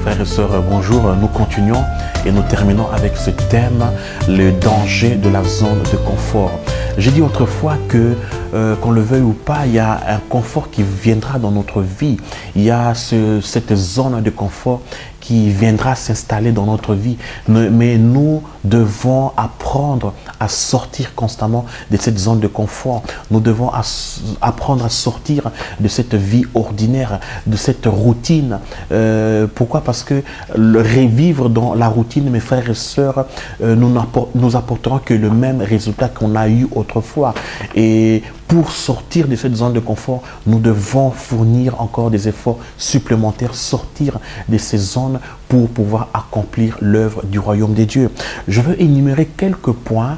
Frères et sœurs, bonjour. Nous continuons et nous terminons avec ce thème, le danger de la zone de confort. J'ai dit autrefois que, qu'on le veuille ou pas, il y a un confort qui viendra dans notre vie. Il y a cette zone de confort qui viendra s'installer dans notre vie. Mais nous devons apprendre à sortir constamment de cette zone de confort. Nous devons apprendre à sortir de cette vie ordinaire, de cette routine. Pourquoi? Parce que le revivre dans la routine, mes frères et sœurs, nous apporterons que le même résultat qu'on a eu autrefois. Et pour sortir de cette zone de confort, nous devons fournir encore des efforts supplémentaires, sortir de ces zones pour pouvoir accomplir l'œuvre du royaume des dieux. Je veux énumérer quelques points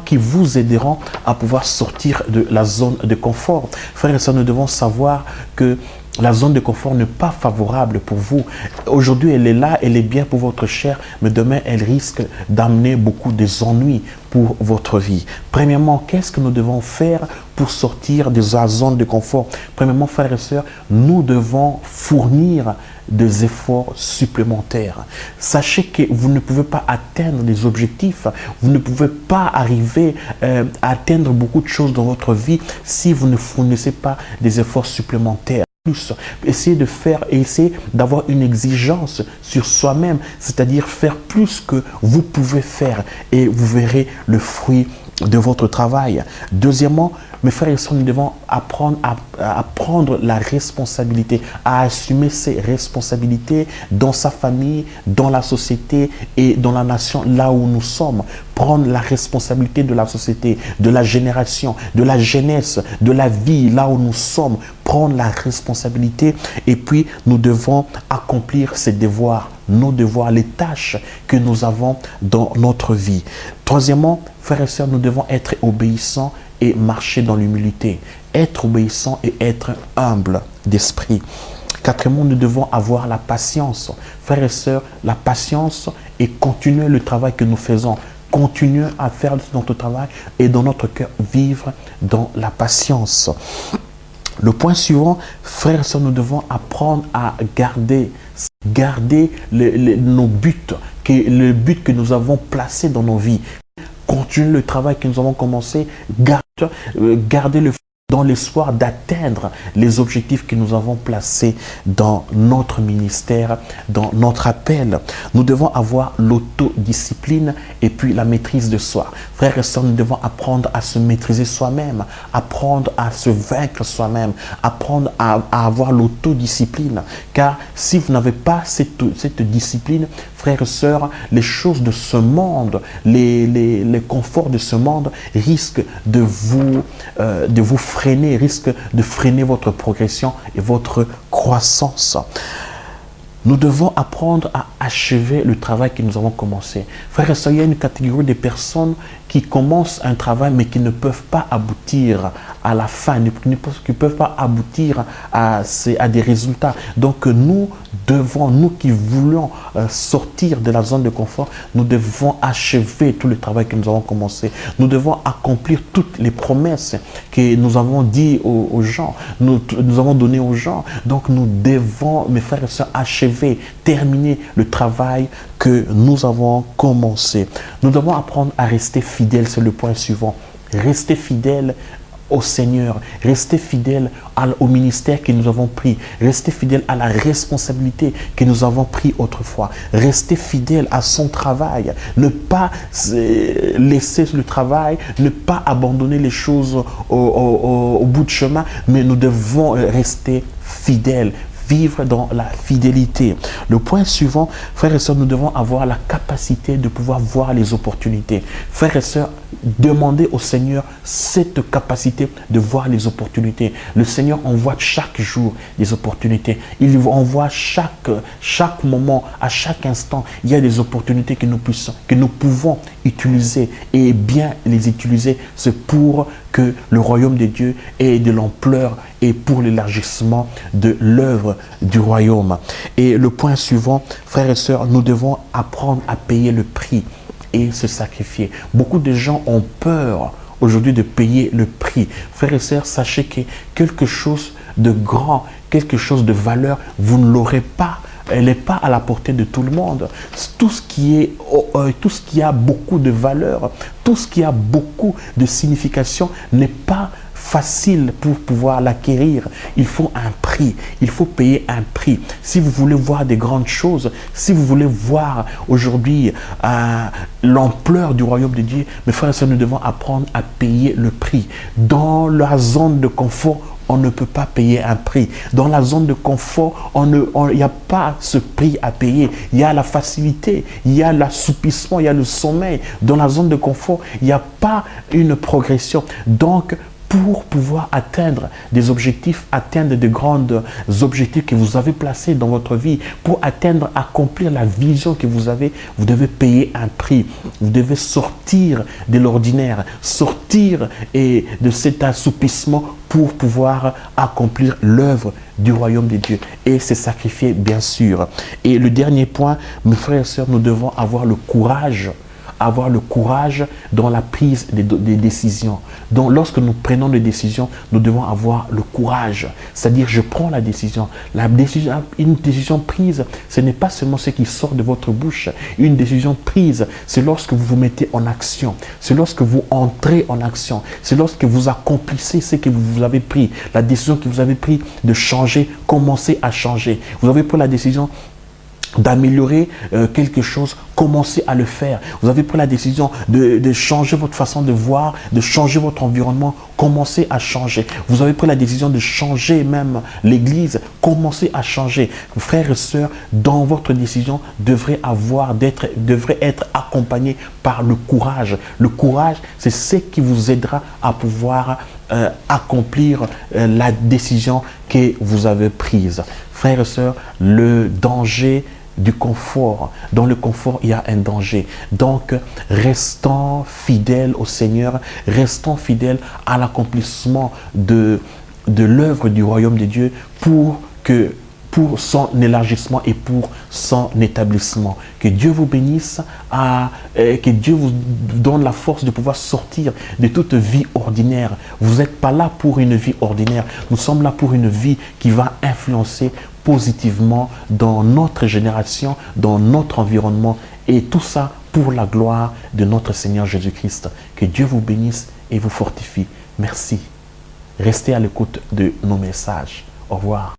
qui vous aideront à pouvoir sortir de la zone de confort. Frères et sœurs, nous devons savoir que la zone de confort n'est pas favorable pour vous. Aujourd'hui, elle est là, elle est bien pour votre chair, mais demain, elle risque d'amener beaucoup d'ennuis pour votre vie. Premièrement, qu'est-ce que nous devons faire pour sortir de la zone de confort? Premièrement, frères et sœurs, nous devons fournir des efforts supplémentaires. Sachez que vous ne pouvez pas atteindre les objectifs, vous ne pouvez pas arriver à atteindre beaucoup de choses dans votre vie si vous ne fournissez pas des efforts supplémentaires. Essayez d'avoir une exigence sur soi-même, c'est-à-dire faire plus que vous pouvez faire et vous verrez le fruit de votre travail. Deuxièmement, mes frères et sœurs, nous devons apprendre à prendre la responsabilité, à assumer ses responsabilités dans sa famille, dans la société et dans la nation, là où nous sommes. Prendre la responsabilité de la société, de la génération, de la jeunesse, de la vie, là où nous sommes. Prendre la responsabilité et puis nous devons accomplir ces devoirs, nos devoirs, les tâches que nous avons dans notre vie. Troisièmement, frères et sœurs, nous devons être obéissants et marcher dans l'humilité. Être obéissant et être humble d'esprit. Quatrièmement, nous devons avoir la patience. Frères et sœurs, la patience et continuer le travail que nous faisons. Continuer à faire notre travail et dans notre cœur vivre dans la patience. Le point suivant, frères et sœurs, nous devons apprendre à garder nos buts, le but que nous avons placé dans nos vies. Continuer le travail que nous avons commencé, garder le dans l'espoir d'atteindre les objectifs que nous avons placés dans notre ministère, dans notre appel. Nous devons avoir l'autodiscipline et puis la maîtrise de soi. Frères et sœurs, nous devons apprendre à se maîtriser soi-même, apprendre à se vaincre soi-même, apprendre à avoir l'autodiscipline. Car si vous n'avez pas cette discipline, frères et sœurs, les choses de ce monde, les conforts de ce monde risquent de vous freiner, risquent de freiner votre progression et votre croissance. Nous devons apprendre à achever le travail que nous avons commencé. Frères et sœurs, il y a une catégorie de personnes qui commencent un travail mais qui ne peuvent pas aboutir à la fin, qui ne peuvent pas aboutir à des résultats. Donc nous qui voulons sortir de la zone de confort, nous devons achever tout le travail que nous avons commencé. Nous devons accomplir toutes les promesses que nous avons dit aux gens, nous avons donné aux gens. Donc nous devons, mes frères et sœurs, achever, terminer le travail que nous avons commencé. Nous devons apprendre à rester fidèles, c'est le point suivant. Rester fidèles au Seigneur, rester fidèles au ministère que nous avons pris, rester fidèles à la responsabilité que nous avons pris autrefois, rester fidèles à son travail, ne pas laisser le travail, ne pas abandonner les choses au bout de chemin, mais nous devons rester fidèles, vivre dans la fidélité. Le point suivant, frères et sœurs, nous devons avoir la capacité de pouvoir voir les opportunités. Frères et sœurs, demandez au Seigneur cette capacité de voir les opportunités. Le Seigneur envoie chaque jour des opportunités. Il envoie chaque moment, à chaque instant, il y a des opportunités que nous pouvons utiliser et bien les utiliser. C'est pour que le royaume de Dieu ait de l'ampleur et pour l'élargissement de l'œuvre du royaume. Et le point suivant, frères et sœurs, nous devons apprendre à payer le prix et se sacrifier. Beaucoup de gens ont peur aujourd'hui de payer le prix. Frères et sœurs, sachez que quelque chose de grand, quelque chose de valeur, vous ne l'aurez pas elle n'est pas à la portée de tout le monde. Tout ce qui a beaucoup de valeur, tout ce qui a beaucoup de signification n'est pas facile pour pouvoir l'acquérir. Il faut un prix, il faut payer un prix. Si vous voulez voir des grandes choses, si vous voulez voir aujourd'hui l'ampleur du royaume de Dieu, mes frères et sœurs, nous devons apprendre à payer le prix. Dans la zone de confort, on ne peut pas payer un prix. Dans la zone de confort, il n'y a pas ce prix à payer. Il y a la facilité, il y a l'assoupissement, il y a le sommeil. Dans la zone de confort, il n'y a pas une progression. Donc, pour pouvoir atteindre des objectifs, atteindre de grands objectifs que vous avez placés dans votre vie, pour atteindre, accomplir la vision que vous avez, vous devez payer un prix. Vous devez sortir de l'ordinaire, sortir de cet assoupissement pour pouvoir accomplir l'œuvre du royaume de Dieu et se sacrifier, bien sûr. Et le dernier point, mes frères et sœurs, nous devons avoir le courage dans la prise des décisions. Donc, lorsque nous prenons des décisions, nous devons avoir le courage. C'est-à-dire, je prends la décision. Une décision prise, ce n'est pas seulement ce qui sort de votre bouche. Une décision prise, c'est lorsque vous vous mettez en action. C'est lorsque vous entrez en action. C'est lorsque vous accomplissez ce que vous avez pris. La décision que vous avez prise de changer, commencez à changer. Vous avez pris la décision d'améliorer quelque chose, commencez à le faire. Vous avez pris la décision de changer votre façon de voir, de changer votre environnement, commencez à changer. Vous avez pris la décision de changer même l'église, commencez à changer. Frères et sœurs, dans votre décision, devrait être accompagné par le courage. Le courage, c'est ce qui vous aidera à pouvoir accomplir la décision que vous avez prise. Frères et sœurs, le danger du confort. Dans le confort, il y a un danger. Donc, restons fidèles au Seigneur, restons fidèles à l'accomplissement de l'œuvre du royaume de Dieu pour son élargissement et pour son établissement. Que Dieu vous bénisse, que Dieu vous donne la force de pouvoir sortir de toute vie ordinaire. Vous n'êtes pas là pour une vie ordinaire. Nous sommes là pour une vie qui va influencer positivement dans notre génération, dans notre environnement, et tout ça pour la gloire de notre Seigneur Jésus-Christ. Que Dieu vous bénisse et vous fortifie. Merci. Restez à l'écoute de nos messages. Au revoir.